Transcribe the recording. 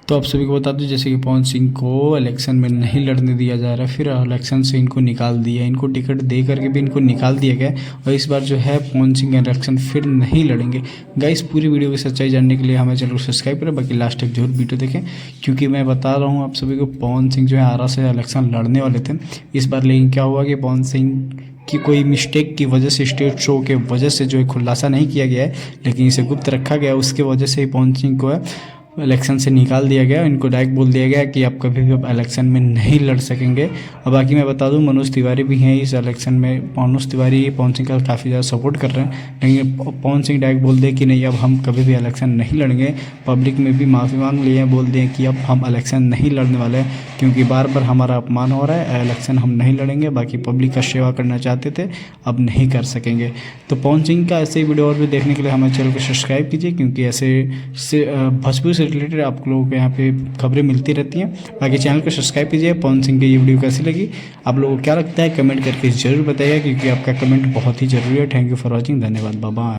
तो आप सभी को बता दूं जैसे कि पवन सिंह को इलेक्शन में नहीं लड़ने दिया जा रहा है, फिर इलेक्शन से इनको निकाल दिया, इनको टिकट दे करके भी इनको निकाल दिया गया और इस बार जो है पवन सिंह इलेक्शन फिर नहीं लड़ेंगे। गाइस पूरी वीडियो की सच्चाई जानने के लिए हमें चैनल को सब्सक्राइब करें, बाकी लास्ट तक जरूर वीडियो देखें क्योंकि मैं बता रहा हूँ आप सभी को पवन सिंह जो है आरा से इलेक्शन लड़ने वाले थे इस बार, लेकिन क्या हुआ कि पवन सिंह कि कोई मिस्टेक की वजह से स्टेट शो के वजह से जो है खुलासा नहीं किया गया है, लेकिन इसे गुप्त रखा गया, उसके वजह से ही पवन सिंह को है इलेक्शन से निकाल दिया गया। इनको डायरेक्ट बोल दिया गया कि आप कभी भी इलेक्शन में नहीं लड़ सकेंगे। और बाकी मैं बता दूं मनोज तिवारी भी हैं इस इलेक्शन में, मनोज तिवारी पवन सिंह का काफ़ी ज़्यादा सपोर्ट कर रहे हैं, लेकिन पवन सिंह डायरेक्ट बोल दे कि नहीं अब हम कभी भी इलेक्शन नहीं लड़ेंगे। पब्लिक में भी माफ़ी मांग लिए हैं, बोल दिए कि अब हम इलेक्शन नहीं लड़ने वाले हैं क्योंकि बार बार हमारा अपमान हो रहा है, इलेक्शन हम नहीं लड़ेंगे। बाकी पब्लिक का सेवा करना चाहते थे, अब नहीं कर सकेंगे। तो पवन सिंह का ऐसे ही वीडियो और भी देखने के लिए हमारे चैनल को सब्सक्राइब कीजिए क्योंकि ऐसे भोजपुरी से रिलेटेड आप लोगों को यहाँ पे खबरें मिलती रहती हैं। बाकी चैनल को सब्सक्राइब कीजिए। पवन सिंह की ये वीडियो कैसी लगी, आप लोगों को क्या लगता है कमेंट करके ज़रूर बताइए क्योंकि आपका कमेंट बहुत ही ज़रूरी है। थैंक यू फॉर वॉचिंग, धन्यवाद, बाय बाय।